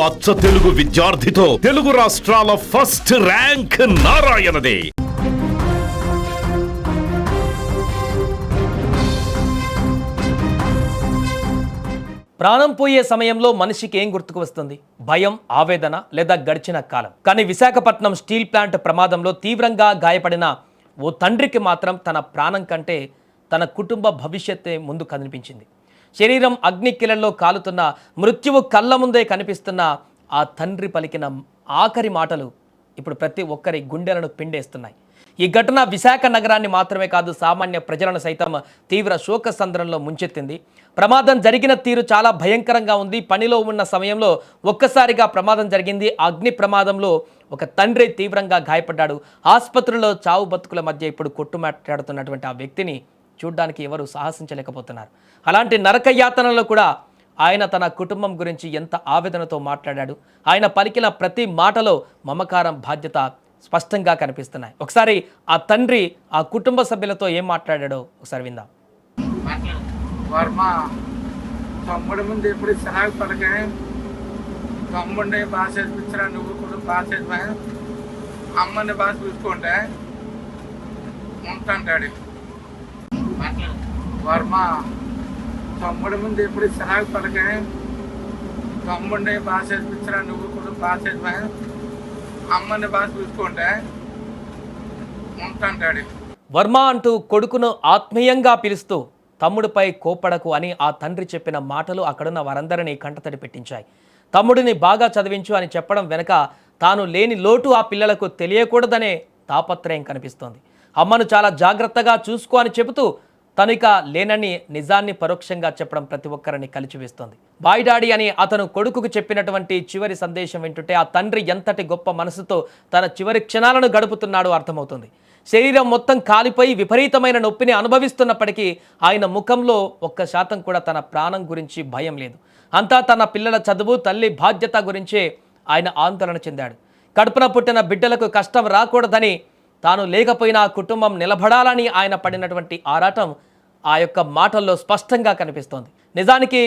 అచ్చ తెలుగు విద్యార్థితో తెలుగు రాష్ట్రాల first rank నారాయణదే. ప్రాణం పోయే సమయంలో మనిషికి ఏం గుర్తుకు వస్తుంది? భయం, ఆవేదన లేదా గడిచిన కాలం. కానీ విశాఖపట్నం స్టీల్ ప్లాంట్ ప్రమాదంలో తీవ్రంగా గాయపడిన ఓ తండ్రికి మాత్రం తన ప్రాణం కంటే తన కుటుంబ భవిష్యత్తే ముందు కనిపించింది. శరీరం అగ్నికిలలో కాలుతున్న, మృత్యువు కళ్ళ ముందే కనిపిస్తున్న ఆ తండ్రి పలికిన ఆఖరి మాటలు ఇప్పుడు ప్రతి ఒక్కరి గుండెలను పిండేస్తున్నాయి. ఈ ఘటన విశాఖ నగరాన్ని మాత్రమే కాదు, సామాన్య ప్రజలను సైతం తీవ్ర శోక సంద్రంలో ముంచెత్తింది. ప్రమాదం జరిగిన తీరు చాలా భయంకరంగా ఉంది. పనిలో ఉన్న సమయంలో ఒక్కసారిగా ప్రమాదం జరిగింది. అగ్ని ప్రమాదంలో ఒక తండ్రి తీవ్రంగా గాయపడ్డాడు. ఆసుపత్రిలో చావు బతుకుల మధ్య ఇప్పుడు కొట్టుమాట్లాడుతున్నటువంటి ఆ వ్యక్తిని చూడ్డానికి ఎవరు సాహసించలేకపోతున్నారు. అలాంటి నరకయాతనలో కూడా ఆయన తన కుటుంబం గురించి ఎంత ఆవేదనతో మాట్లాడాడు. ఆయన పలికిన ప్రతి మాటలో మమకారం, బాధ్యత స్పష్టంగా కనిపిస్తున్నాయి. ఒకసారి ఆ తండ్రి ఆ కుటుంబ సభ్యులతో ఏం మాట్లాడాడో ఒకసారి విందాం. వర్మ తమ్ముడి ముందు ఎప్పుడు చిరాకు పడకే, తమ్ముడిని బాగా చేసిపించరా, నువ్వు కూడా బాగా చేసిపా, అమ్మని బాగా చూసుకుంటే ఉంటాంటాడు. వర్మ తమ్ముడి ముందు ఎప్పుడు చిరాకు పడకే, తమ్ముడిని బాగా చేసిపించరా, నువ్వు కూడా బాగా చేసిపా, అమ్మని బాగా చూసుకుంటే ఉంటాంటాడు. వర్మ అంటూ కొడుకును ఆత్మీయంగా పిలుస్తూ తమ్ముడిపై కోపడకు అని ఆ తండ్రి చెప్పిన మాటలు అక్కడున్న వారందరినీ కంటతడి పెట్టించాయి. తమ్ముడిని బాగా చదివించు అని చెప్పడం వెనక తాను లేని లోటు ఆ పిల్లలకు తెలియకూడదనే తాపత్రయం కనిపిస్తోంది. అమ్మను చాలా జాగ్రత్తగా చూసుకో అని చెబుతూ తనిక లేనని నిజాన్ని పరోక్షంగా చెప్పడం ప్రతి ఒక్కరిని కలిచివేస్తోంది. బాయ్ డాడీ అని అతను కొడుకుకు చెప్పినటువంటి చివరి సందేశం వింటుంటే ఆ తండ్రి ఎంతటి గొప్ప మనసుతో తన చివరి క్షణాలను గడుపుతున్నాడో అర్థమవుతుంది. శరీరం మొత్తం కాలిపోయి విపరీతమైన నొప్పిని అనుభవిస్తున్నప్పటికీ ఆయన ముఖంలో 1% కూడా తన ప్రాణం గురించి భయం లేదు. అంతా తన పిల్లల చదువు, తల్లి బాధ్యత గురించే ఆయన ఆందోళన చెందాడు. కడుపున పుట్టిన బిడ్డలకు కష్టం రాకూడదని, తాను లేకపోయినా ఆ కుటుంబం నిలబడాలని ఆయన పడినటువంటి ఆరాటం ఆ యొక్క మాటల్లో స్పష్టంగా కనిపిస్తోంది. నిజానికి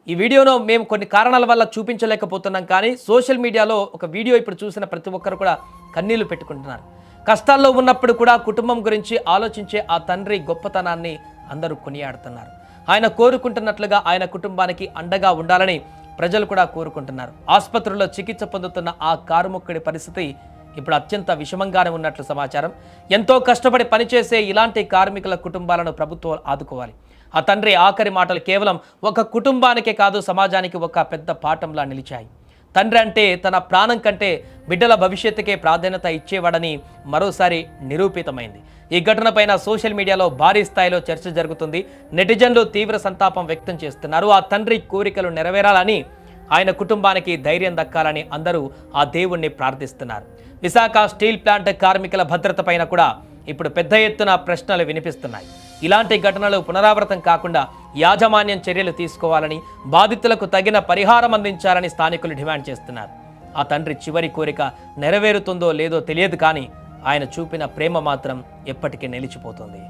ఈ వీడియోను మేము కొన్ని కారణాల వల్ల చూపించలేకపోతున్నాం, కానీ సోషల్ మీడియాలో ఒక వీడియో ఇప్పుడు చూసిన ప్రతి ఒక్కరు కూడా కన్నీళ్లు పెట్టుకుంటున్నారు. కష్టాల్లో ఉన్నప్పుడు కూడా కుటుంబం గురించి ఆలోచించే ఆ తండ్రి గొప్పతనాన్ని అందరూ కొనియాడుతున్నారు. ఆయన కోరుకుంటున్నట్లుగా ఆయన కుటుంబానికి అండగా ఉండాలని ప్రజలు కూడా కోరుకుంటున్నారు. ఆసుపత్రిలో చికిత్స పొందుతున్న ఆ కారుముక్కడి పరిస్థితి ఇప్పుడు అత్యంత విషమంగానే ఉన్నట్లు సమాచారం. ఎంతో కష్టపడి పనిచేసే ఇలాంటి కార్మికుల కుటుంబాలను ప్రభుత్వం ఆదుకోవాలి. ఆ తండ్రి ఆఖరి మాటలు కేవలం ఒక కుటుంబానికే కాదు, సమాజానికి ఒక పెద్ద పాఠంలా నిలిచాయి. తండ్రి అంటే తన ప్రాణం కంటే బిడ్డల భవిష్యత్తుకే ప్రాధాన్యత ఇచ్చేవాడని మరోసారి నిరూపితమైంది. ఈ ఘటనపైన సోషల్ మీడియాలో భారీ స్థాయిలో చర్చ జరుగుతుంది. నెటిజన్లు తీవ్ర సంతాపం వ్యక్తం చేస్తున్నారు. ఆ తండ్రి కోరికలు నెరవేరాలని, ఆయన కుటుంబానికి ధైర్యం దక్కాలని అందరూ ఆ దేవుణ్ణి ప్రార్థిస్తున్నారు. విశాఖ స్టీల్ ప్లాంట్ కార్మికుల భద్రత పైన కూడా ఇప్పుడు పెద్ద ఎత్తున ప్రశ్నలు వినిపిస్తున్నాయి. ఇలాంటి ఘటనలు పునరావృతం కాకుండా యాజమాన్యం చర్యలు తీసుకోవాలని, బాధితులకు తగిన పరిహారం అందించాలని స్థానికులు డిమాండ్ చేస్తున్నారు. ఆ తండ్రి చివరి కోరిక నెరవేరుతుందో లేదో తెలియదు, కానీ ఆయన చూపిన ప్రేమ మాత్రం ఎప్పటికీ నిలిచిపోతుంది.